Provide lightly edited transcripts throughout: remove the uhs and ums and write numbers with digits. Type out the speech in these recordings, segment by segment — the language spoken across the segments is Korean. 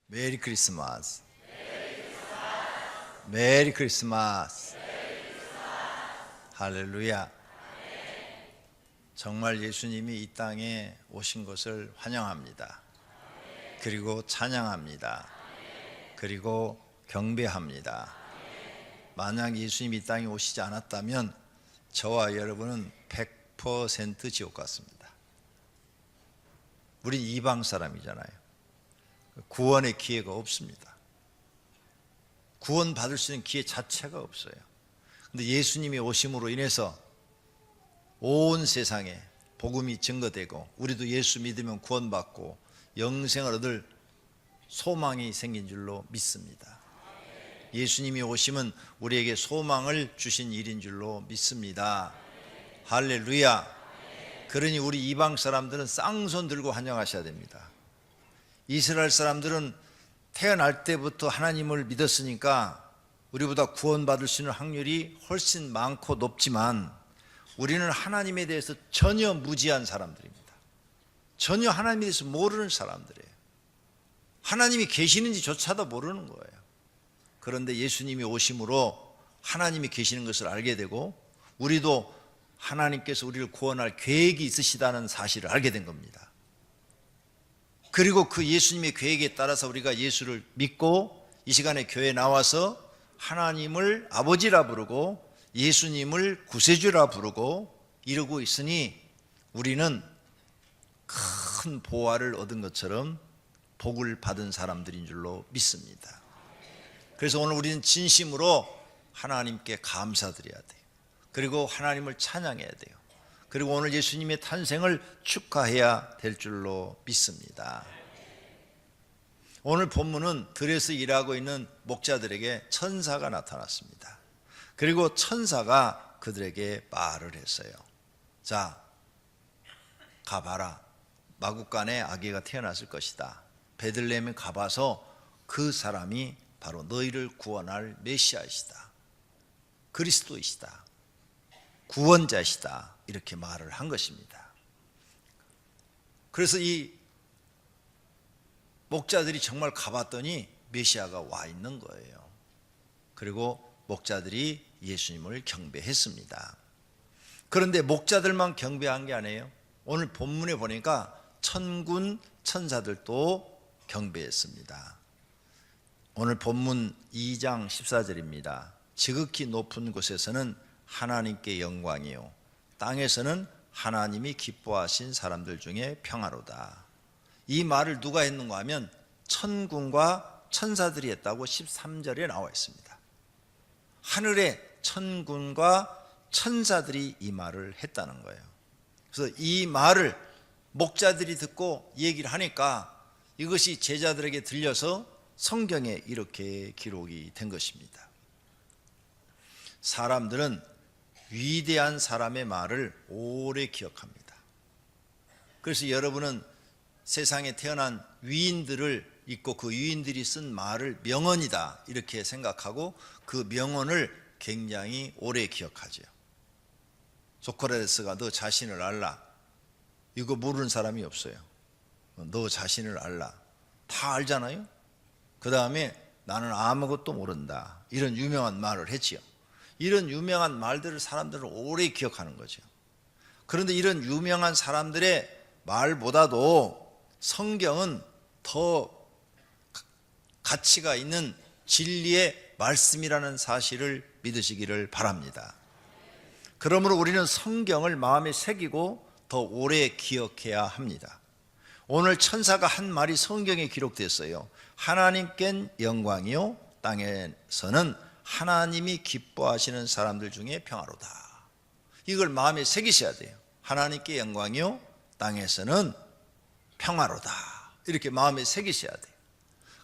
메리 크리스마스. 메리 크리스마스. 할렐루야. 정말 예수님이 이 땅에 오신 것을 환영합니다. 그리고 찬양합니다. 그리고 경배합니다. 만약 예수님이 이 땅에 오시지 않았다면 저와 여러분은 100% 지옥 같습니다. 우린 이방 사람이잖아요. 구원의 기회가 없습니다. 구원 받을 수 있는 기회 자체가 없어요. 근데 예수님이 오심으로 인해서 온 세상에 복음이 증거되고 우리도 예수 믿으면 구원받고 영생을 얻을 소망이 생긴 줄로 믿습니다. 예수님이 오심은 우리에게 소망을 주신 일인 줄로 믿습니다. 할렐루야. 그러니 우리 이방 사람들은 쌍손 들고 환영하셔야 됩니다. 이스라엘 사람들은 태어날 때부터 하나님을 믿었으니까 우리보다 구원받을 수 있는 확률이 훨씬 많고 높지만 우리는 하나님에 대해서 전혀 무지한 사람들입니다. 전혀 하나님에 대해서 모르는 사람들이에요. 하나님이 계시는지조차도 모르는 거예요. 그런데 예수님이 오심으로 하나님이 계시는 것을 알게 되고 우리도 하나님께서 우리를 구원할 계획이 있으시다는 사실을 알게 된 겁니다. 그리고 그 예수님의 계획에 따라서 우리가 예수를 믿고 이 시간에 교회에 나와서 하나님을 아버지라 부르고 예수님을 구세주라 부르고 이러고 있으니 우리는 큰 보화를 얻은 것처럼 복을 받은 사람들인 줄로 믿습니다. 그래서 오늘 우리는 진심으로 하나님께 감사드려야 돼요. 그리고 하나님을 찬양해야 돼요. 그리고 오늘 예수님의 탄생을 축하해야 될 줄로 믿습니다. 오늘 본문은 들에서 일하고 있는 목자들에게 천사가 나타났습니다. 그리고 천사가 그들에게 말을 했어요. 자, 가봐라. 마국간에 아기가 태어났을 것이다. 베들레헴에 가봐서 그 사람이 바로 너희를 구원할 메시아이시다. 그리스도이시다. 구원자시다. 이렇게 말을 한 것입니다. 그래서 이 목자들이 정말 가봤더니 메시아가 와 있는 거예요. 그리고 목자들이 예수님을 경배했습니다. 그런데 목자들만 경배한 게 아니에요. 오늘 본문에 보니까 천군 천사들도 경배했습니다. 오늘 본문 2장 14절입니다. 지극히 높은 곳에서는 하나님께 영광이요 땅에서는 하나님이 기뻐하신 사람들 중에 평화로다. 이 말을 누가 했는가 하면 천군과 천사들이 했다고 13절에 나와 있습니다. 하늘의 천군과 천사들이 이 말을 했다는 거예요. 그래서 이 말을 목자들이 듣고 얘기를 하니까 이것이 제자들에게 들려서 성경에 이렇게 기록이 된 것입니다. 사람들은 위대한 사람의 말을 오래 기억합니다. 그래서 여러분은 세상에 태어난 위인들을 읽고 그 위인들이 쓴 말을 명언이다 이렇게 생각하고 그 명언을 굉장히 오래 기억하죠. 소크라테스가 너 자신을 알라. 이거 모르는 사람이 없어요. 너 자신을 알라. 다 알잖아요. 그 다음에 나는 아무것도 모른다. 이런 유명한 말을 했지요. 이런 유명한 말들을 사람들은 오래 기억하는 거죠. 그런데 이런 유명한 사람들의 말보다도 성경은 더 가치가 있는 진리의 말씀이라는 사실을 믿으시기를 바랍니다. 그러므로 우리는 성경을 마음에 새기고 더 오래 기억해야 합니다. 오늘 천사가 한 말이 성경에 기록됐어요. 하나님께는 영광이요 땅에서는 하나님이 기뻐하시는 사람들 중에 평화로다. 이걸 마음에 새기셔야 돼요. 하나님께 영광이요 땅에서는 평화로다. 이렇게 마음에 새기셔야 돼요.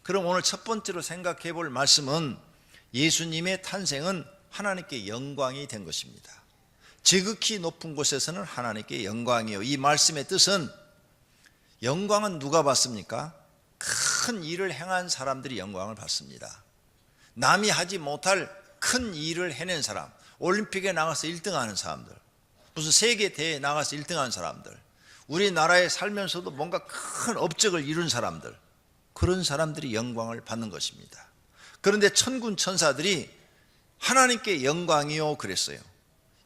그럼 오늘 첫 번째로 생각해 볼 말씀은 예수님의 탄생은 하나님께 영광이 된 것입니다. 지극히 높은 곳에서는 하나님께 영광이요. 이 말씀의 뜻은 영광은 누가 받습니까? 큰 일을 행한 사람들이 영광을 받습니다. 남이 하지 못할 큰 일을 해낸 사람, 올림픽에 나가서 1등하는 사람들, 무슨 세계 대회에 나가서 1등하는 사람들, 우리나라에 살면서도 뭔가 큰 업적을 이룬 사람들, 그런 사람들이 영광을 받는 것입니다. 그런데 천군 천사들이 하나님께 영광이요 그랬어요.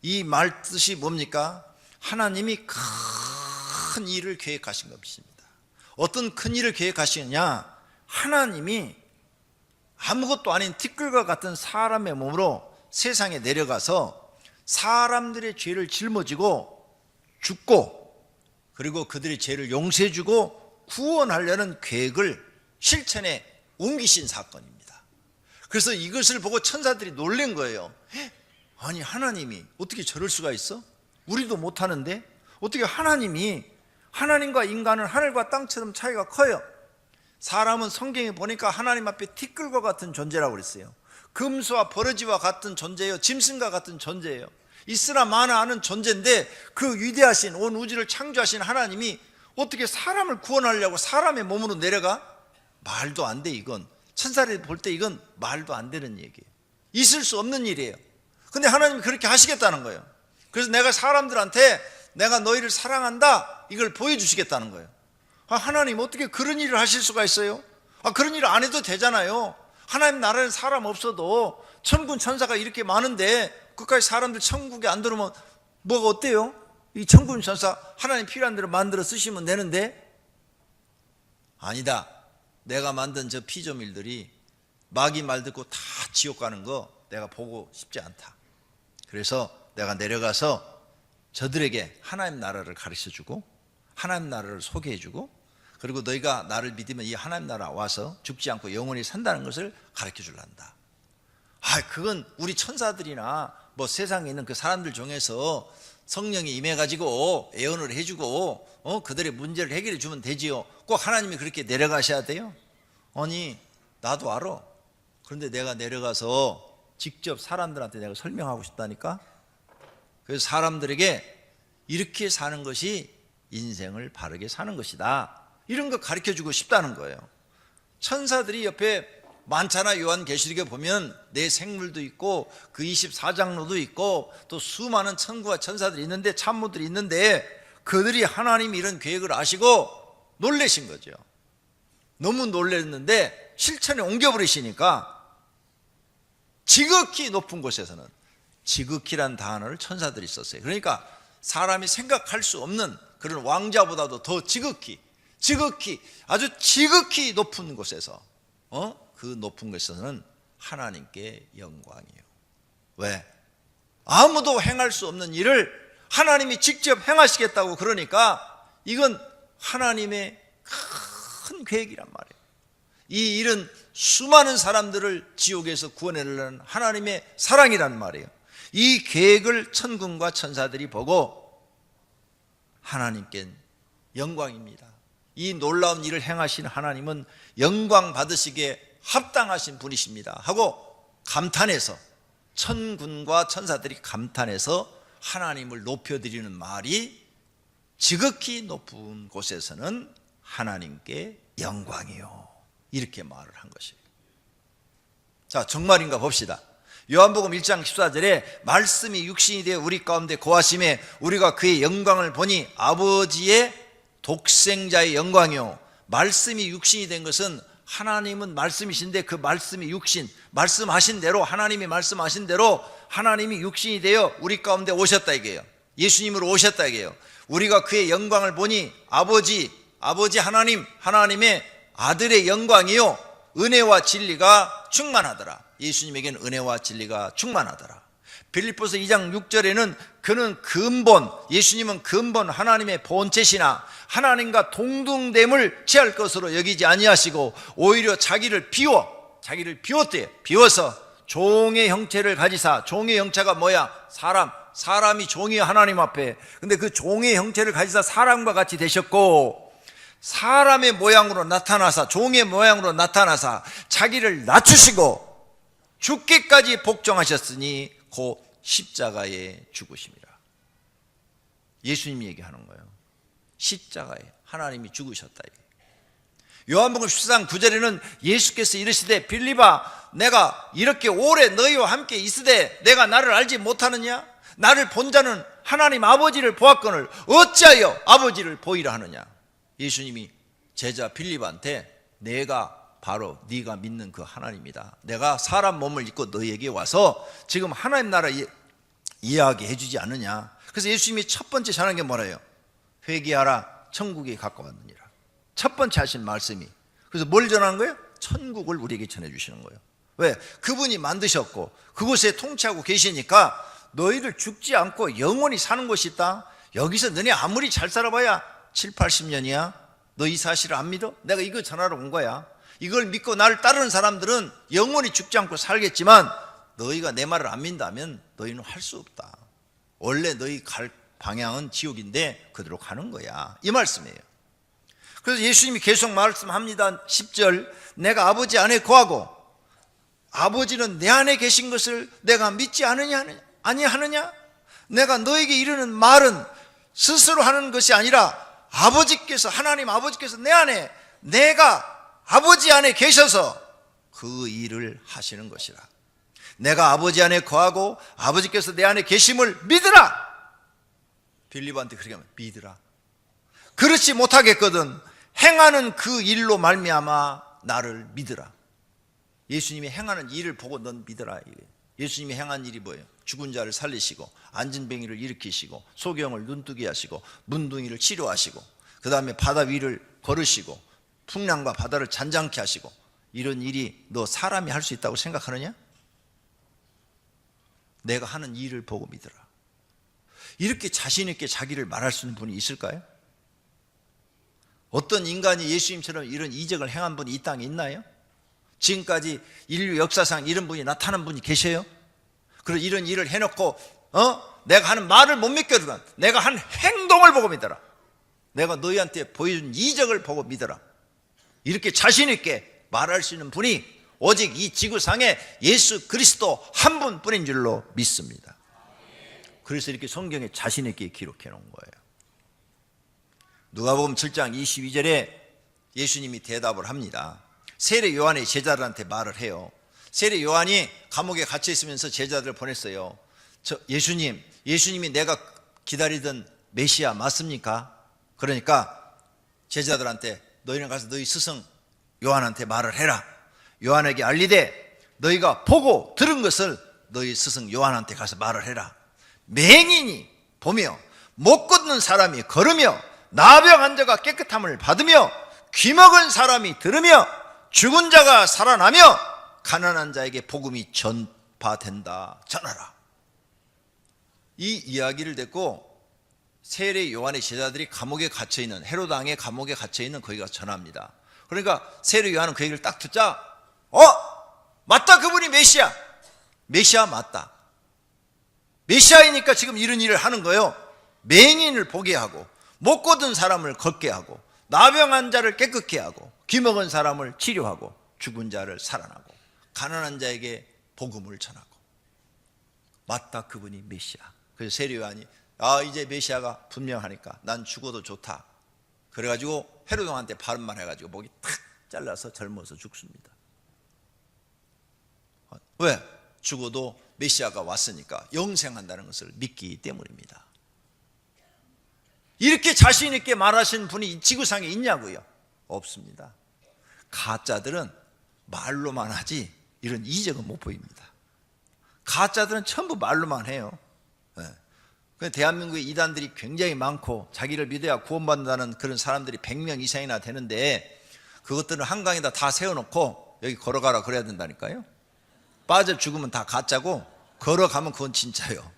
이 말 뜻이 뭡니까? 하나님이 큰 일을 계획하신 것입니다. 어떤 큰 일을 계획하시느냐? 하나님이 아무것도 아닌 티끌과 같은 사람의 몸으로 세상에 내려가서 사람들의 죄를 짊어지고 죽고, 그리고 그들의 죄를 용서해주고 구원하려는 계획을 실천에 옮기신 사건입니다. 그래서 이것을 보고 천사들이 놀란 거예요. 아니, 하나님이 어떻게 저럴 수가 있어? 우리도 못하는데 어떻게 하나님이, 하나님과 인간은 하늘과 땅처럼 차이가 커요. 사람은 성경에 보니까 하나님 앞에 티끌과 같은 존재라고 그랬어요. 금수와 버러지와 같은 존재예요. 짐승과 같은 존재예요. 있으나 마나 하는 존재인데 그 위대하신 온 우주를 창조하신 하나님이 어떻게 사람을 구원하려고 사람의 몸으로 내려가? 말도 안 돼. 이건 천사들이 볼 때 이건 말도 안 되는 얘기예요. 있을 수 없는 일이에요. 근데 하나님이 그렇게 하시겠다는 거예요. 그래서 내가 사람들한테 내가 너희를 사랑한다, 이걸 보여주시겠다는 거예요. 하나님 어떻게 그런 일을 하실 수가 있어요? 그런 일을 안 해도 되잖아요. 하나님 나라에 사람 없어도 천군 천사가 이렇게 많은데 끝까지 사람들 천국에 안 들어오면 뭐가 어때요? 이 천군 천사 하나님 필요한 대로 만들어 쓰시면 되는데, 아니다. 내가 만든 저 피조물들이 마귀 말 듣고 다 지옥 가는 거 내가 보고 싶지 않다. 그래서 내가 내려가서 저들에게 하나님 나라를 가르쳐주고 하나님 나라를 소개해주고, 그리고 너희가 나를 믿으면 이 하나님 나라 와서 죽지 않고 영원히 산다는 것을 가르쳐줄란다. 그건 우리 천사들이나 뭐 세상에 있는 그 사람들 중에서 성령이 임해가지고 예언을 해주고 그들의 문제를 해결해 주면 되지요. 꼭 하나님이 그렇게 내려가셔야 돼요? 아니, 나도 알아. 그런데 내가 내려가서 직접 사람들한테 내가 설명하고 싶다니까. 그래서 사람들에게 이렇게 사는 것이 인생을 바르게 사는 것이다, 이런 거 가르쳐주고 싶다는 거예요. 천사들이 옆에 많잖아. 요한계시록에 보면 내 생물도 있고 그 24장로도 있고 또 수많은 천구와 천사들이 있는데, 참모들이 있는데, 그들이 하나님이 이런 계획을 아시고 놀라신 거죠. 너무 놀랐는데 실천에 옮겨버리시니까 지극히 높은 곳에서는, 지극히란 단어를 천사들이 썼어요. 그러니까 사람이 생각할 수 없는 그런 왕자보다도 더 지극히 아주 지극히 높은 곳에서 그 높은 곳에서는 하나님께 영광이에요. 왜? 아무도 행할 수 없는 일을 하나님이 직접 행하시겠다고 그러니까 이건 하나님의 큰 계획이란 말이에요. 이 일은 수많은 사람들을 지옥에서 구원하려는 하나님의 사랑이란 말이에요. 이 계획을 천군과 천사들이 보고 하나님께 영광입니다. 이 놀라운 일을 행하신 하나님은 영광 받으시기에 합당하신 분이십니다 하고 감탄해서, 천군과 천사들이 감탄해서 하나님을 높여드리는 말이 지극히 높은 곳에서는 하나님께 영광이요, 이렇게 말을 한 것이에요. 자, 정말인가 봅시다. 요한복음 1장 14절에 말씀이 육신이 되어 우리 가운데 거하심에 우리가 그의 영광을 보니 아버지의 독생자의 영광이요. 말씀이 육신이 된 것은 하나님은 말씀이신데 그 말씀이 육신, 말씀하신 대로, 하나님이 말씀하신 대로 하나님이 육신이 되어 우리 가운데 오셨다 이게요. 예수님으로 오셨다 이게요. 우리가 그의 영광을 보니 아버지 하나님, 하나님의 아들의 영광이요, 은혜와 진리가 충만하더라. 예수님에게는 은혜와 진리가 충만하더라. 빌립보서 2장 6절에는 그는 근본, 예수님은 근본 하나님의 본체시나 하나님과 동등됨을 취할 것으로 여기지 아니하시고 오히려 자기를 비웠대요. 비워서 종의 형체를 가지사, 종의 형체가 뭐야? 사람이 종이 하나님 앞에. 근데 그 종의 형체를 가지사 사람과 같이 되셨고, 사람의 모양으로 나타나사, 종의 모양으로 나타나사 자기를 낮추시고 죽기까지 복종하셨으니 곧 십자가에 죽으심이라. 예수님이 얘기하는 거예요. 십자가에 하나님이 죽으셨다. 요한복음 14장 9절에는 예수께서 이르시되 빌립아, 내가 이렇게 오래 너희와 함께 있으되 내가 나를 알지 못하느냐? 나를 본 자는 하나님 아버지를 보았거늘 어찌하여 아버지를 보이라 하느냐? 예수님이 제자 빌립한테 내가 바로 네가 믿는 그 하나님이다. 내가 사람 몸을 입고 너에게 와서 지금 하나님 나라 이야기해 주지 않느냐. 그래서 예수님이 첫 번째 전한 게 뭐래요? 회개하라, 천국이 가까웠느니라. 첫 번째 하신 말씀이. 그래서 뭘 전하는 거예요? 천국을 우리에게 전해 주시는 거예요. 왜? 그분이 만드셨고 그곳에 통치하고 계시니까 너희들 죽지 않고 영원히 사는 곳이 있다. 여기서 너네 아무리 잘 살아봐야 7, 80년이야. 너 이 사실을 안 믿어? 내가 이거 전하러 온 거야. 이걸 믿고 나를 따르는 사람들은 영원히 죽지 않고 살겠지만 너희가 내 말을 안 믿는다면 너희는 할 수 없다. 원래 너희 갈 방향은 지옥인데 그대로 가는 거야. 이 말씀이에요. 그래서 예수님이 계속 말씀합니다. 10절, 내가 아버지 안에 거하고 아버지는 내 안에 계신 것을 내가 믿지 아니하느냐? 내가 너에게 이르는 말은 스스로 하는 것이 아니라 아버지께서, 하나님 아버지께서 내 안에, 내가 아버지 안에 계셔서 그 일을 하시는 것이라. 내가 아버지 안에 거하고 아버지께서 내 안에 계심을 믿으라. 빌립보한테 그렇게 하면 믿으라. 그렇지 못하겠거든 행하는 그 일로 말미암아 나를 믿으라. 예수님이 행하는 일을 보고 넌 믿으라. 예수님이 행한 일이 뭐예요? 죽은 자를 살리시고 안진뱅이를 일으키시고 소경을 눈뜨게 하시고 문둥이를 치료하시고 그 다음에 바다 위를 걸으시고 풍랑과 바다를 잔잔케 하시고 이런 일이 너 사람이 할 수 있다고 생각하느냐? 내가 하는 일을 보고 믿으라. 이렇게 자신 있게 자기를 말할 수 있는 분이 있을까요? 어떤 인간이 예수님처럼 이런 이적을 행한 분이 이 땅에 있나요? 지금까지 인류 역사상 이런 분이 나타난 분이 계셔요? 그리고 이런 일을 해놓고 내가 하는 말을 못 믿거든. 내가 한 행동을 보고 믿어라. 내가 너희한테 보여준 이적을 보고 믿어라. 이렇게 자신 있게 말할 수 있는 분이 오직 이 지구상에 예수 그리스도 한 분뿐인 줄로 믿습니다. 그래서 이렇게 성경에 자신 있게 기록해 놓은 거예요. 누가복음 7장 22절에 예수님이 대답을 합니다. 세례 요한의 제자들한테 말을 해요. 세례 요한이 감옥에 갇혀 있으면서 제자들을 보냈어요. 예수님이 내가 기다리던 메시아 맞습니까? 그러니까 제자들한테 너희는 가서 너희 스승 요한한테 말을 해라. 요한에게 알리되 너희가 보고 들은 것을 너희 스승 요한한테 가서 말을 해라. 맹인이 보며 못 걷는 사람이 걸으며 나병 자가 깨끗함을 받으며 귀먹은 사람이 들으며 죽은 자가 살아나며 가난한 자에게 복음이 전파된다. 전하라. 이 이야기를 듣고 세례 요한의 제자들이 감옥에 갇혀있는, 헤롯 왕의 감옥에 갇혀있는 거기가 전합니다. 그러니까 세례 요한은 그 얘기를 딱 듣자 맞다, 그분이 메시아 맞다. 메시아이니까 지금 이런 일을 하는 거예요. 맹인을 보게 하고 못 걷은 사람을 걷게 하고 나병한 자를 깨끗게 하고 귀먹은 사람을 치료하고 죽은 자를 살아나고 가난한 자에게 복음을 전하고. 맞다, 그분이 메시아. 그래서 세례 요한이 이제 메시아가 분명하니까 난 죽어도 좋다. 그래가지고 헤롯 왕한테 반말 해가지고 목이 탁 잘라서 젊어서 죽습니다. 왜? 죽어도 메시아가 왔으니까 영생한다는 것을 믿기 때문입니다. 이렇게 자신 있게 말하시는 분이 이 지구상에 있냐고요? 없습니다. 가짜들은 말로만 하지 이런 이적은 못 보입니다. 가짜들은 전부 말로만 해요. 대한민국에 이단들이 굉장히 많고 자기를 믿어야 구원받는다는 그런 사람들이 100명 이상이나 되는데 그것들은 한강에다 다 세워놓고 여기 걸어가라 그래야 된다니까요. 빠져 죽으면 다 가짜고 걸어가면 그건 진짜예요.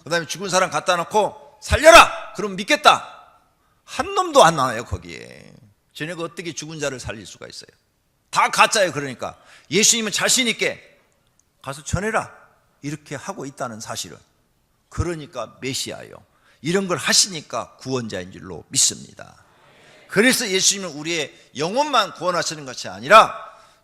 그 다음에 죽은 사람 갖다 놓고 살려라! 그럼 믿겠다. 한 놈도 안 나와요 거기에. 쟤네가 어떻게 죽은 자를 살릴 수가 있어요. 다 가짜예요. 그러니까 예수님은 자신 있게 가서 전해라 이렇게 하고 있다는 사실은. 그러니까 메시아예요. 이런 걸 하시니까 구원자인 줄로 믿습니다. 그래서 예수님은 우리의 영혼만 구원하시는 것이 아니라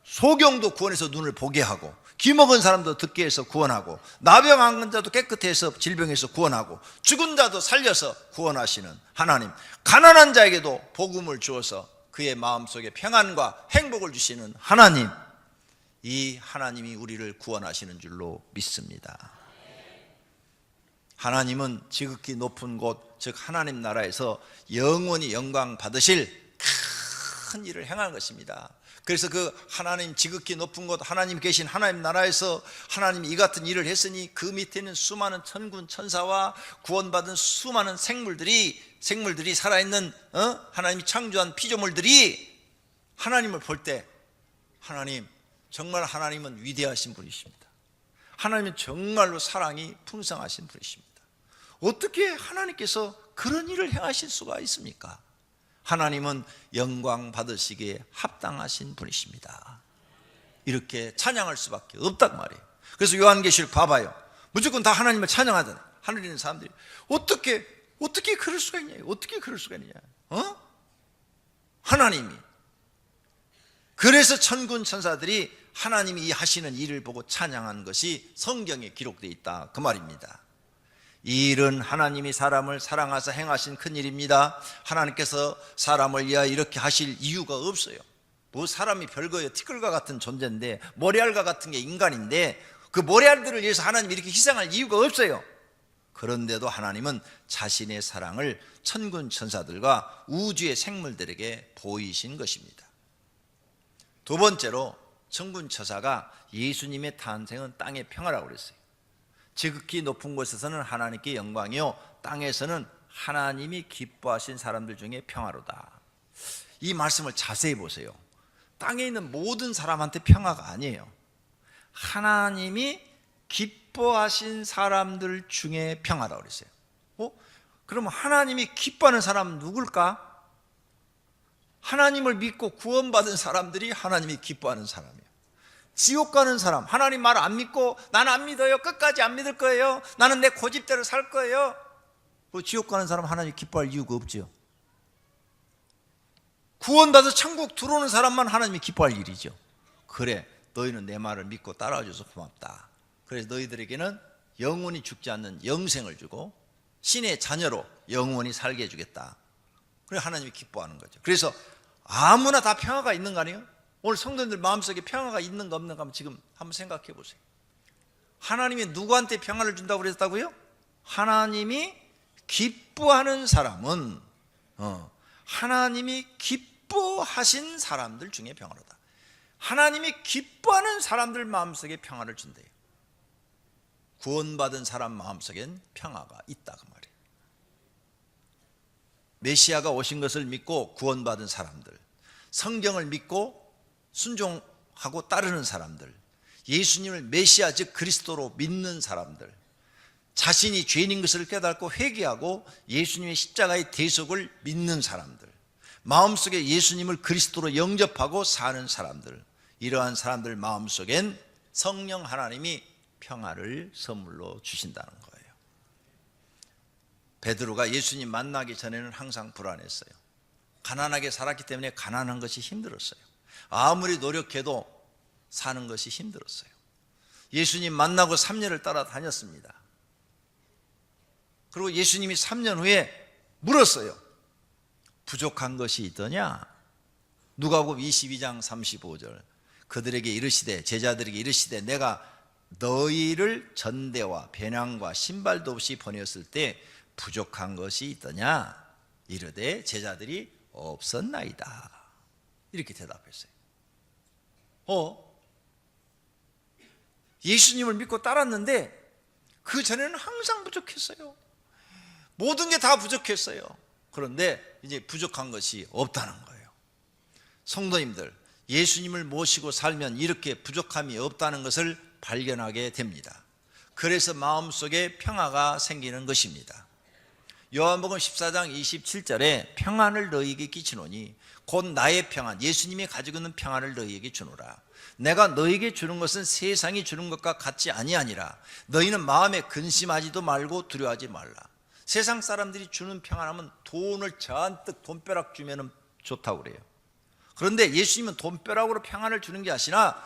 소경도 구원해서 눈을 보게 하고 귀먹은 사람도 듣게 해서 구원하고 나병한 자도 깨끗해 해서 질병에서 구원하고 죽은 자도 살려서 구원하시는 하나님, 가난한 자에게도 복음을 주어서 그의 마음속에 평안과 행복을 주시는 하나님, 이 하나님이 우리를 구원하시는 줄로 믿습니다. 하나님은 지극히 높은 곳, 즉 하나님 나라에서 영원히 영광 받으실 큰 일을 행한 것입니다. 그래서 그 하나님 지극히 높은 곳 하나님 계신 하나님 나라에서 하나님이 이 같은 일을 했으니 그 밑에 있는 수많은 천군 천사와 구원받은 수많은 생물들이 살아있는 하나님이 창조한 피조물들이 하나님을 볼 때 하나님, 정말 하나님은 위대하신 분이십니다. 하나님은 정말로 사랑이 풍성하신 분이십니다. 어떻게 하나님께서 그런 일을 행하실 수가 있습니까? 하나님은 영광 받으시기에 합당하신 분이십니다. 이렇게 찬양할 수밖에 없단 말이에요. 그래서 요한계시록 봐봐요. 무조건 다 하나님을 찬양하잖아요. 하늘에 있는 사람들이 어떻게 그럴 수가 있냐? 어떻게 그럴 수가 있냐? 하나님이. 그래서 천군 천사들이 하나님이 이 하시는 일을 보고 찬양한 것이 성경에 기록되어 있다 그 말입니다. 이 일은 하나님이 사람을 사랑하사 행하신 큰 일입니다. 하나님께서 사람을 위하여 이렇게 하실 이유가 없어요. 뭐 사람이 별거예요. 티끌과 같은 존재인데, 모래알과 같은 게 인간인데 그 모래알들을 위해서 하나님이 이렇게 희생할 이유가 없어요. 그런데도 하나님은 자신의 사랑을 천군 천사들과 우주의 생물들에게 보이신 것입니다. 두 번째로 천군 천사가 예수님의 탄생은 땅의 평화라고 그랬어요. 지극히 높은 곳에서는 하나님께 영광이요, 땅에서는 하나님이 기뻐하신 사람들 중에 평화로다. 이 말씀을 자세히 보세요. 땅에 있는 모든 사람한테 평화가 아니에요. 하나님이 기뻐하신 사람들 중에 평화라고 그랬어요. 그러면 하나님이 기뻐하는 사람은 누굴까? 하나님을 믿고 구원받은 사람들이 하나님이 기뻐하는 사람이에요. 지옥 가는 사람, 하나님 말 안 믿고 나는 안 믿어요, 끝까지 안 믿을 거예요, 나는 내 고집대로 살 거예요, 그 지옥 가는 사람 하나님 기뻐할 이유가 없지요. 구원받아 천국 들어오는 사람만 하나님이 기뻐할 일이죠. 그래, 너희는 내 말을 믿고 따라와줘서 고맙다. 그래서 너희들에게는 영원히 죽지 않는 영생을 주고 신의 자녀로 영원히 살게 해주겠다. 그래 하나님이 기뻐하는 거죠. 그래서 아무나 다 평화가 있는 거 아니에요? 오늘 성도님들 마음속에 평화가 있는가 없는가 한번 지금 한번 생각해 보세요. 하나님이 누구한테 평화를 준다고 그랬다고요? 하나님이 기뻐하는 사람은 하나님이 기뻐하신 사람들 중에 평화로다. 하나님이 기뻐하는 사람들 마음속에 평화를 준대요. 구원받은 사람 마음속엔 평화가 있다 그 말이에요. 메시아가 오신 것을 믿고 구원받은 사람들, 성경을 믿고 순종하고 따르는 사람들, 예수님을 메시아 즉 그리스도로 믿는 사람들, 자신이 죄인인 것을 깨닫고 회개하고 예수님의 십자가의 대속을 믿는 사람들, 마음속에 예수님을 그리스도로 영접하고 사는 사람들, 이러한 사람들 마음속엔 성령 하나님이 평화를 선물로 주신다는 거예요. 베드로가 예수님 만나기 전에는 항상 불안했어요. 가난하게 살았기 때문에 가난한 것이 힘들었어요. 아무리 노력해도 사는 것이 힘들었어요. 예수님 만나고 3년을 따라다녔습니다. 그리고 예수님이 3년 후에 물었어요. 부족한 것이 있더냐? 누가복음 22장 35절. 그들에게 이르시되, 제자들에게 이르시되, 내가 너희를 전대와 배낭과 신발도 없이 보내었을 때 부족한 것이 있더냐? 이르되 제자들이 없었나이다. 이렇게 대답했어요. 예수님을 믿고 따랐는데 그 전에는 항상 부족했어요. 모든 게 다 부족했어요. 그런데 이제 부족한 것이 없다는 거예요. 성도님들, 예수님을 모시고 살면 이렇게 부족함이 없다는 것을 발견하게 됩니다. 그래서 마음속에 평화가 생기는 것입니다. 요한복음 14장 27절에 평안을 너희에게 끼치노니 곧 나의 평안, 예수님이 가지고 있는 평안을 너희에게 주노라. 내가 너희에게 주는 것은 세상이 주는 것과 같지 아니하니라. 너희는 마음에 근심하지도 말고 두려워하지 말라. 세상 사람들이 주는 평안하면 돈을 잔뜩 돈벼락 주면 좋다고 그래요. 그런데 예수님은 돈벼락으로 평안을 주는 게 아니라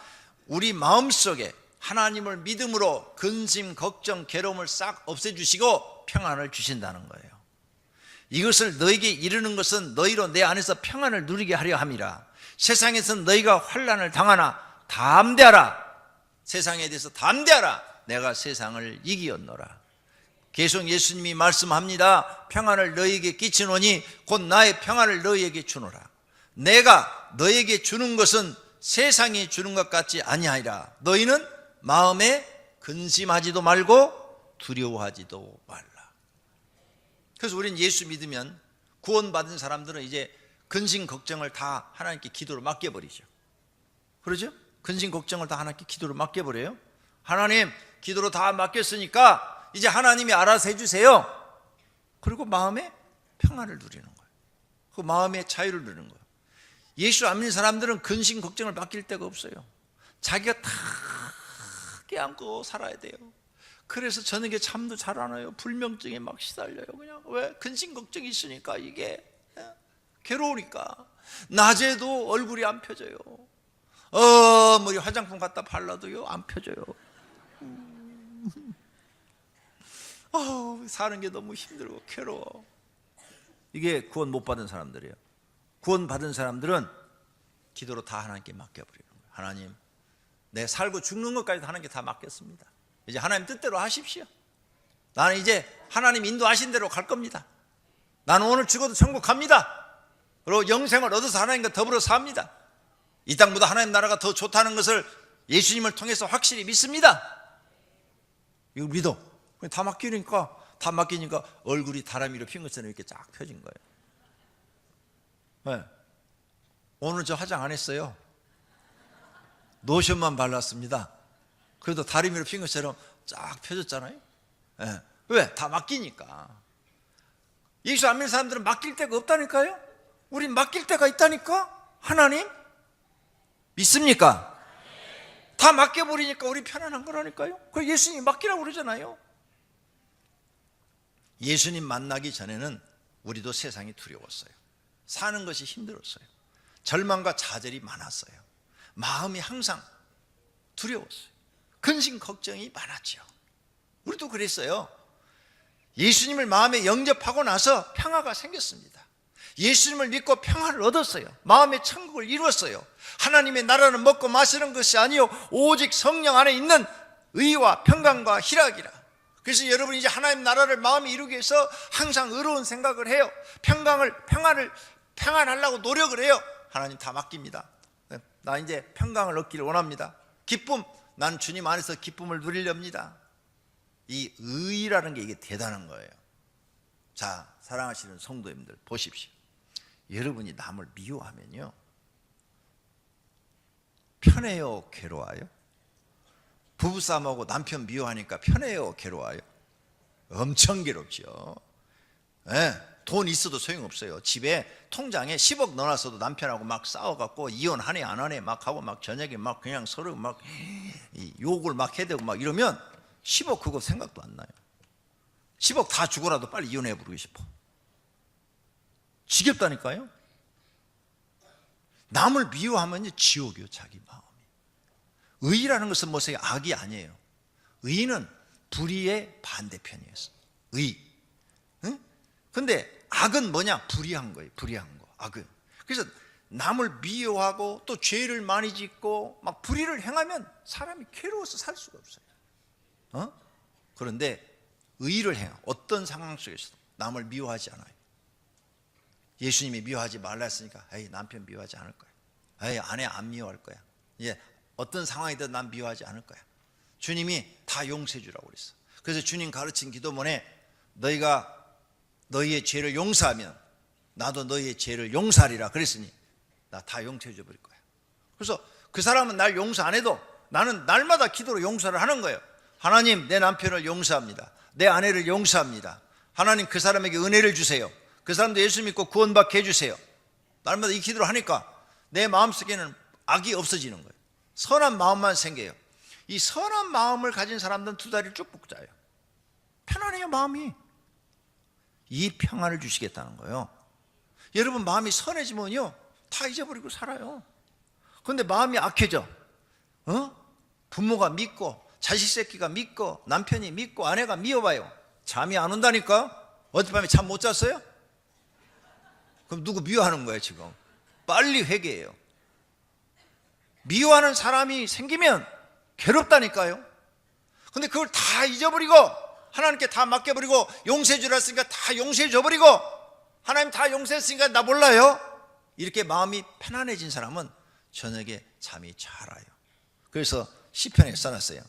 우리 마음속에 하나님을 믿음으로 근심, 걱정, 괴로움을 싹 없애주시고 평안을 주신다는 거예요. 이것을 너에게 이르는 것은 너희로 내 안에서 평안을 누리게 하려 함이라. 세상에서는 너희가 환난을 당하나 담대하라. 세상에 대해서 담대하라. 내가 세상을 이기었노라. 계속 예수님이 말씀합니다. 평안을 너희에게 끼치노니 곧 나의 평안을 너희에게 주노라. 내가 너에게 주는 것은 세상이 주는 것 같지 아니하리라. 너희는 마음에 근심하지도 말고 두려워하지도 말라. 그래서 우리는 예수 믿으면 구원받은 사람들은 이제 근심 걱정을 다 하나님께 기도로 맡겨버리죠. 그러죠? 근심 걱정을 다 하나님께 기도로 맡겨버려요. 하나님, 기도로 다 맡겼으니까 이제 하나님이 알아서 해주세요. 그리고 마음에 평안을 누리는 거예요. 그 마음의 자유를 누리는 거예요. 예수 안 믿는 사람들은 근심 걱정을 맡길 데가 없어요. 자기가 다 깨안고 살아야 돼요. 그래서 저녁에 잠도 잘 안 와요. 불면증에 막 시달려요. 그냥 왜? 근심 걱정이 있으니까. 이게 괴로우니까. 낮에도 얼굴이 안 펴져요. 머리 화장품 갖다 발라도요 안 펴져요. 사는 게 너무 힘들고 괴로워. 이게 구원 못 받은 사람들이에요. 구원 받은 사람들은 기도로 다 하나님께 맡겨버리는 거예요. 하나님, 내 살고 죽는 것까지도 하나님께 다 맡겼습니다. 이제 하나님 뜻대로 하십시오. 나는 이제 하나님 인도하신 대로 갈 겁니다. 나는 오늘 죽어도 천국 갑니다. 그리고 영생을 얻어서 하나님과 더불어 삽니다. 이 땅보다 하나님 나라가 더 좋다는 것을 예수님을 통해서 확실히 믿습니다. 이거 믿어. 다 맡기니까 얼굴이 다람이로 핀 것처럼 이렇게 쫙 펴진 거예요. 네. 오늘 저 화장 안 했어요. 로션만 발랐습니다. 그래도 다리미로 핀 것처럼 쫙 펴졌잖아요. 네. 왜? 다 맡기니까. 예수 안 믿는 사람들은 맡길 데가 없다니까요. 우린 맡길 데가 있다니까. 하나님 믿습니까? 다 맡겨버리니까 우리 편안한 거라니까요. 그래서 예수님이 맡기라고 그러잖아요. 예수님 만나기 전에는 우리도 세상이 두려웠어요. 사는 것이 힘들었어요. 절망과 좌절이 많았어요. 마음이 항상 두려웠어요. 근심 걱정이 많았죠. 우리도 그랬어요. 예수님을 마음에 영접하고 나서 평화가 생겼습니다. 예수님을 믿고 평화를 얻었어요. 마음의 천국을 이루었어요. 하나님의 나라는 먹고 마시는 것이 아니요 오직 성령 안에 있는 의와 평강과 희락이라. 그래서 여러분이 이제 하나님 나라를 마음에 이루기 위해서 항상 의로운 생각을 해요. 평안하려고 노력을 해요. 하나님 다 맡깁니다. 나 이제 평강을 얻기를 원합니다. 기쁨, 난 주님 안에서 기쁨을 누리렵니다. 이 의라는 게 이게 대단한 거예요. 자, 사랑하시는 성도님들 보십시오. 여러분이 남을 미워하면요 편해요, 괴로워요? 부부싸움하고 남편 미워하니까 편해요, 괴로워요? 엄청 괴롭죠. 네, 돈 있어도 소용없어요. 집에 통장에 10억 넣어놨어도 남편하고 막 싸워갖고 이혼하네 안 하네 막 하고 막 저녁에 막 그냥 서로 막 욕을 막 해대고 막 이러면 10억 그거 생각도 안 나요. 10억 다 주고라도 빨리 이혼해버리고 싶어. 지겹다니까요. 남을 미워하면 지옥이요, 자기 마음이. 의라는 것은 뭐세요? 악이 아니에요. 의는 불의의 반대편이었어. 의. 응? 근데 악은 뭐냐? 불의한 거예요. 불의한 거. 악은. 그래서 남을 미워하고 또 죄를 많이 짓고 막 불의를 행하면 사람이 괴로워서 살 수가 없어요. 그런데 의를 행하. 어떤 상황 속에서도 남을 미워하지 않아요. 예수님이 미워하지 말라 했으니까 에이, 남편 미워하지 않을 거야. 에이, 아내 안 미워할 거야. 예, 어떤 상황이든 난 미워하지 않을 거야. 주님이 다 용서해 주라고 그랬어. 그래서 주님 가르친 기도문에 너희가 너희의 죄를 용서하면 나도 너희의 죄를 용서하리라 그랬으니 나 다 용서해 줘 버릴 거야. 그래서 그 사람은 날 용서 안 해도 나는 날마다 기도로 용서를 하는 거예요. 하나님, 내 남편을 용서합니다. 내 아내를 용서합니다. 하나님, 그 사람에게 은혜를 주세요. 그 사람도 예수 믿고 구원받게 해주세요. 날마다 이 기도를 하니까 내 마음속에는 악이 없어지는 거예요. 선한 마음만 생겨요. 이 선한 마음을 가진 사람들은 두 다리를 쭉 뻗고 자요. 편안해요, 마음이. 이 평안을 주시겠다는 거예요. 여러분, 마음이 선해지면요 다 잊어버리고 살아요. 그런데 마음이 악해져. 부모가 믿고 자식 새끼가 믿고 남편이 믿고 아내가 미워봐요. 잠이 안 온다니까. 어젯밤에 잠 못 잤어요? 그럼 누구 미워하는 거예요 지금? 빨리 회개해요. 미워하는 사람이 생기면 괴롭다니까요. 근데 그걸 다 잊어버리고 하나님께 다 맡겨버리고 용서해 주라 했으니까 다 용서해 줘버리고 하나님 다 용서했으니까 나 몰라요? 이렇게 마음이 편안해진 사람은 저녁에 잠이 잘 와요. 그래서 시편에 써놨어요.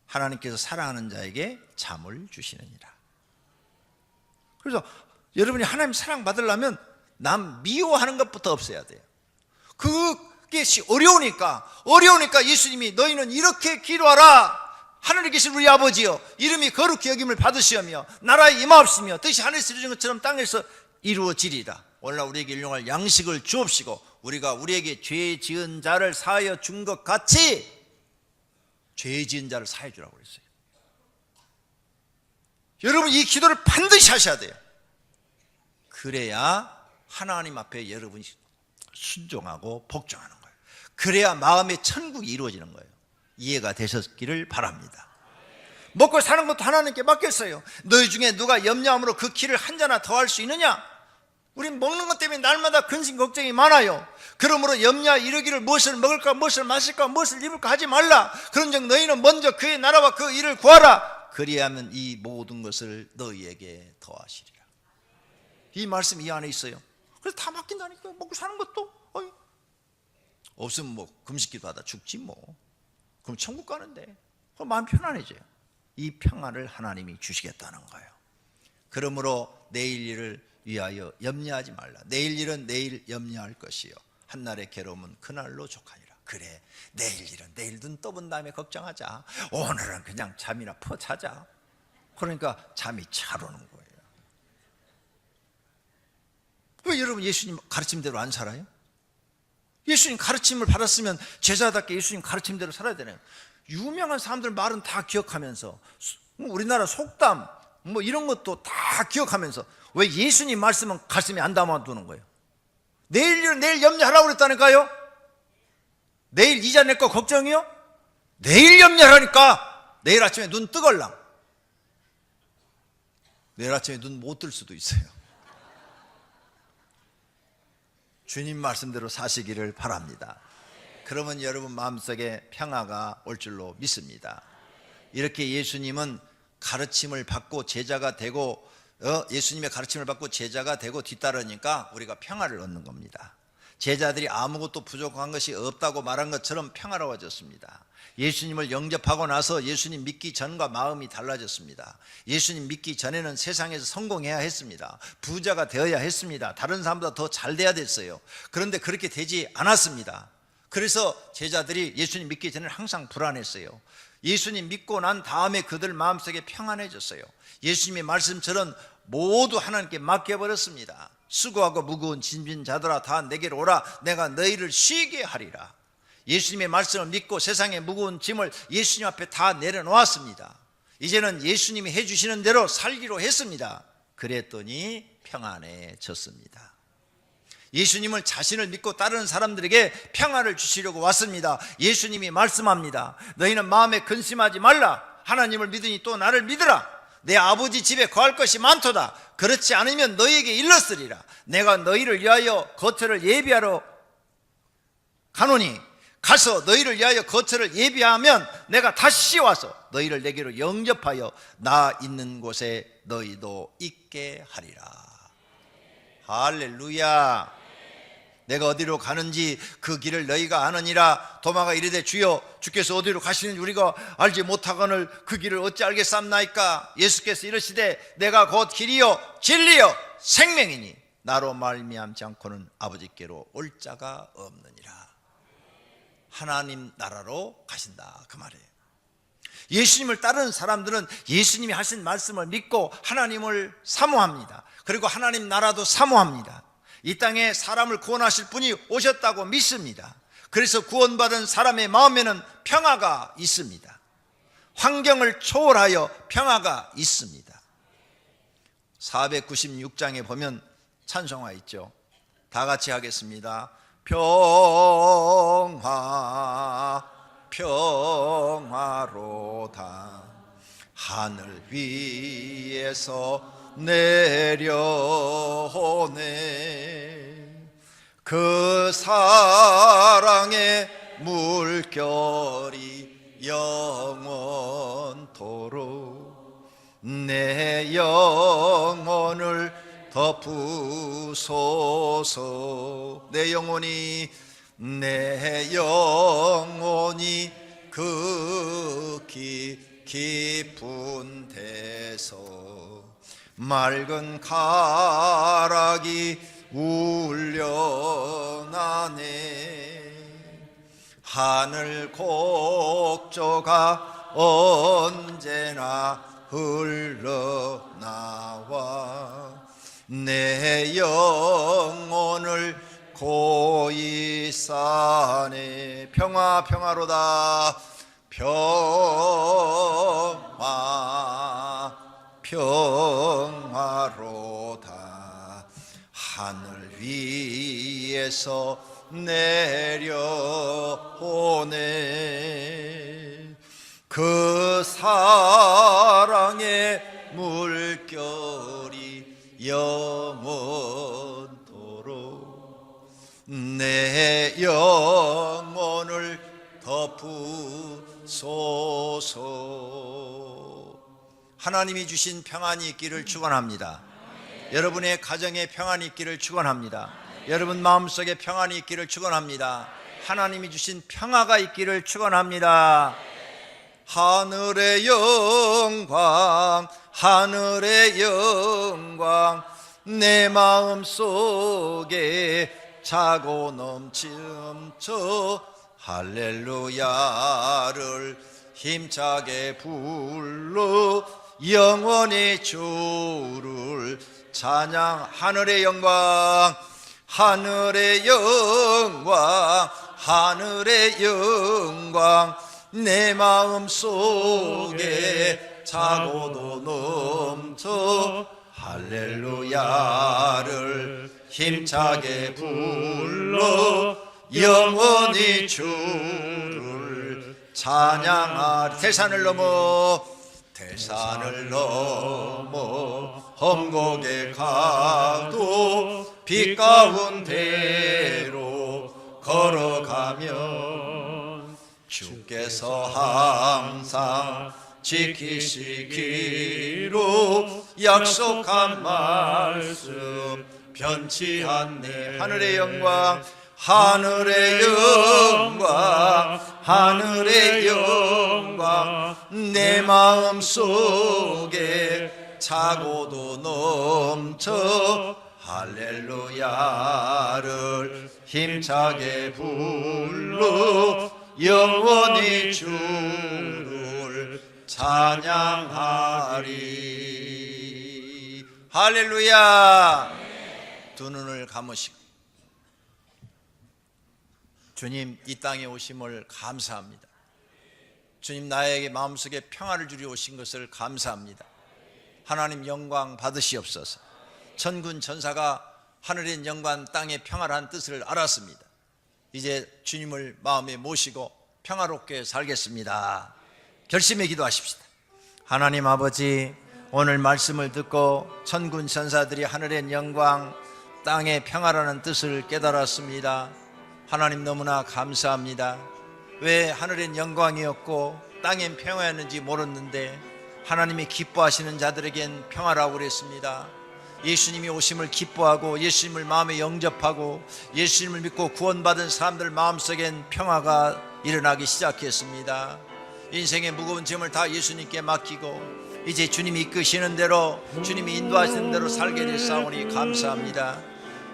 하나님께서 사랑하는 자에게 잠을 주시느니라. 그래서 여러분이 하나님 사랑 받으려면 남 미워하는 것부터 없애야 돼요. 그게 어려우니까 예수님이 너희는 이렇게 기도하라. 하늘에 계신 우리 아버지여, 이름이 거룩히 여김을 받으시오며 나라에 임하옵시며 뜻이 하늘에서 이루어진 것처럼 땅에서 이루어지리라. 오늘날 우리에게 일용할 양식을 주옵시고 우리가 우리에게 죄 지은 자를 사하여 준 것 같이 죄 지은 자를 사해 주라고 그랬어요. 여러분 이 기도를 반드시 하셔야 돼요. 그래야 하나님 앞에 여러분이 순종하고 복종하는 거예요. 그래야 마음의 천국이 이루어지는 거예요. 이해가 되셨기를 바랍니다. 먹고 사는 것도 하나님께 맡겼어요. 너희 중에 누가 염려함으로 그 길을 한 자나 더 할 수 있느냐? 우린 먹는 것 때문에 날마다 근심 걱정이 많아요. 그러므로 염려 이르기를 무엇을 먹을까 무엇을 마실까 무엇을 입을까 하지 말라. 그런즉 너희는 먼저 그의 나라와 그 일을 구하라. 그리하면 이 모든 것을 너희에게 더하시리라. 이 말씀 이 안에 있어요. 그래서 다 맡긴다니까요. 먹고 사는 것도 없으면 뭐 금식기도 하다 죽지 뭐. 그럼 천국 가는데 그럼 마음 편안해져요. 이 평안을 하나님이 주시겠다는 거예요. 그러므로 내일 일을 위하여 염려하지 말라. 내일 일은 내일 염려할 것이요 한날의 괴로움은 그날로 족하니라. 그래, 내일 일은 내일 눈 떠본 다음에 걱정하자. 오늘은 그냥 잠이나 푹 자자. 그러니까 잠이 잘 오는 거예요. 왜 여러분 예수님 가르침대로 안 살아요? 예수님 가르침을 받았으면 제자답게 예수님 가르침대로 살아야 되나요? 유명한 사람들 말은 다 기억하면서 우리나라 속담 뭐 이런 것도 다 기억하면서 왜 예수님 말씀은 가슴에 안 담아두는 거예요? 내일 일은 내일 염려하라고 그랬다니까요. 내일 이자 낼 거 걱정이요? 내일 염려하라니까. 내일 아침에 눈 뜨걸랑. 내일 아침에 눈 못 뜰 수도 있어요. 주님 말씀대로 사시기를 바랍니다. 그러면 여러분 마음속에 평화가 올 줄로 믿습니다. 이렇게 예수님은 가르침을 받고 제자가 되고 예수님의 가르침을 받고 제자가 되고 뒤따르니까 우리가 평화를 얻는 겁니다. 제자들이 아무것도 부족한 것이 없다고 말한 것처럼 평화로워졌습니다. 예수님을 영접하고 나서 예수님 믿기 전과 마음이 달라졌습니다. 예수님 믿기 전에는 세상에서 성공해야 했습니다. 부자가 되어야 했습니다. 다른 사람보다 더 잘 돼야 됐어요. 그런데 그렇게 되지 않았습니다. 그래서 제자들이 예수님 믿기 전에는 항상 불안했어요. 예수님 믿고 난 다음에 그들 마음속에 평안해졌어요. 예수님의 말씀처럼 모두 하나님께 맡겨버렸습니다. 수고하고 무거운 짐진 자들아 다 내게로 오라. 내가 너희를 쉬게 하리라. 예수님의 말씀을 믿고 세상의 무거운 짐을 예수님 앞에 다 내려놓았습니다. 이제는 예수님이 해주시는 대로 살기로 했습니다. 그랬더니 평안해졌습니다. 예수님을 자신을 믿고 따르는 사람들에게 평안을 주시려고 왔습니다. 예수님이 말씀합니다. 너희는 마음에 근심하지 말라. 하나님을 믿으니 또 나를 믿으라. 내 아버지 집에 거할 것이 많도다. 그렇지 않으면 너희에게 일렀으리라. 내가 너희를 위하여 거처를 예비하러 가노니 가서 너희를 위하여 거처를 예비하면 내가 다시 와서 너희를 내게로 영접하여 나 있는 곳에 너희도 있게 하리라. 할렐루야. 내가 어디로 가는지 그 길을 너희가 아느니라. 도마가 이르되 주여 주께서 어디로 가시는지 우리가 알지 못하거늘 그 길을 어찌 알겠사옵나이까. 예수께서 이르시되 내가 곧 길이요 진리요 생명이니 나로 말미암지 않고는 아버지께로 올 자가 없느니라. 하나님 나라로 가신다 그 말이에요. 예수님을 따르는 사람들은 예수님이 하신 말씀을 믿고 하나님을 사모합니다. 그리고 하나님 나라도 사모합니다. 이 땅에 사람을 구원하실 분이 오셨다고 믿습니다. 그래서 구원받은 사람의 마음에는 평화가 있습니다. 환경을 초월하여 평화가 있습니다. 496장에 보면 찬송화 있죠. 다 같이 하겠습니다. 평화 평화로다 하늘 위에서 내려오네. 그 사랑의 물결이 영원토록 내 영혼을 덮으소서. 내 영혼이 극히 깊은 데서 맑은 가락이 울려나네. 하늘 곡조가 언제나 흘러나와 내 영혼을 고이 싸네. 평화 평화로다. 평화로다. 하늘 위에서 내려오네. 그 사랑의 물결이 영원토록 내 영혼을 덮으소서. 하나님이 주신 평안이 있기를 축원합니다. 여러분의 가정에 평안이 있기를 축원합니다. 여러분 마음속에 평안이 있기를 축원합니다. 하나님이 주신 평화가 있기를 축원합니다. 하늘의 영광, 하늘의 영광, 내 마음속에 차고 넘쳐 할렐루야를 힘차게 불러 영원히 주를 찬양. 하늘의 영광, 하늘의 영광, 하늘의 영광, 내 마음속에 차고도 넘쳐 할렐루야를 힘차게 불러 영원히 주를 찬양하리. 태산을 넘어 험곡에 가도 빛 가운데로 걸어가면 주께서 항상 지키시기로 약속한 말씀 변치 않네. 하늘의 영광, 하늘의 영광, 하늘의 영광, 내 마음속에 차고도 넘쳐 할렐루야를 힘차게 불러 영원히 주를 찬양하리. 할렐루야. 두 눈을 감으시고 주님, 이 땅에 오심을 감사합니다. 주님, 나에게 마음속에 평화를 주려 오신 것을 감사합니다. 하나님 영광 받으시옵소서. 천군 천사가 하늘의 영광 땅의 평화라는 뜻을 알았습니다. 이제 주님을 마음에 모시고 평화롭게 살겠습니다. 결심해 기도하십시다. 하나님 아버지, 오늘 말씀을 듣고 천군 천사들이 하늘의 영광 땅의 평화라는 뜻을 깨달았습니다. 하나님 너무나 감사합니다. 왜 하늘엔 영광이었고 땅엔 평화였는지 몰랐는데 하나님이 기뻐하시는 자들에겐 평화라고 그랬습니다. 예수님이 오심을 기뻐하고 예수님을 마음에 영접하고 예수님을 믿고 구원받은 사람들 마음속엔 평화가 일어나기 시작했습니다. 인생의 무거운 짐을 다 예수님께 맡기고 이제 주님이 이끄시는 대로, 주님이 인도하시는 대로 살게 됐사오니 감사합니다.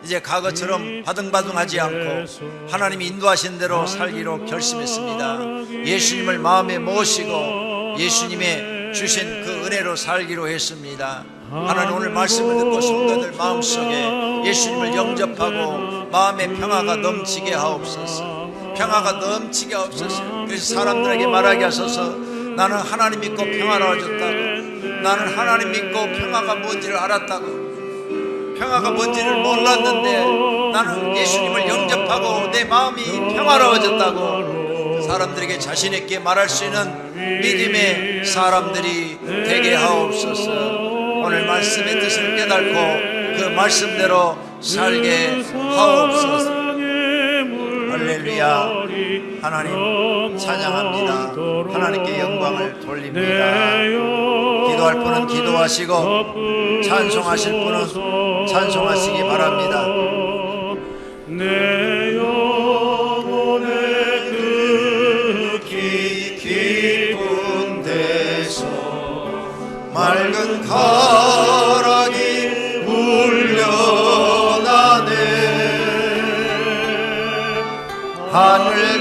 이제 과거처럼 바등바등하지 않고 하나님이 인도하신 대로 살기로 결심했습니다. 예수님을 마음에 모시고 예수님의 주신 그 은혜로 살기로 했습니다. 하나님, 오늘 말씀을 듣고 성도들 마음속에 예수님을 영접하고 마음의 평화가 넘치게 하옵소서. 평화가 넘치게 하옵소서. 그래서 사람들에게 말하게 하소서. 나는 하나님 믿고 평화로워졌다고, 나는 하나님 믿고 평화가 뭔지를 알았다고, 평화가 뭔지를 몰랐는데 나는 예수님을 영접하고 내 마음이 평화로워졌다고 사람들에게 자신 있게 말할 수 있는 믿음의 사람들이 되게 하옵소서. 오늘 말씀의 뜻을 깨닫고 그 말씀대로 살게 하옵소서. 할렐루야. 하나님 찬양합니다. 하나님께 영광을 돌립니다. 기도할 분은 기도하시고 찬송하실 분은 찬송하시기 바랍니다. 내 영혼의 그 깊은 데서 맑은 가락이 울려나네. 하늘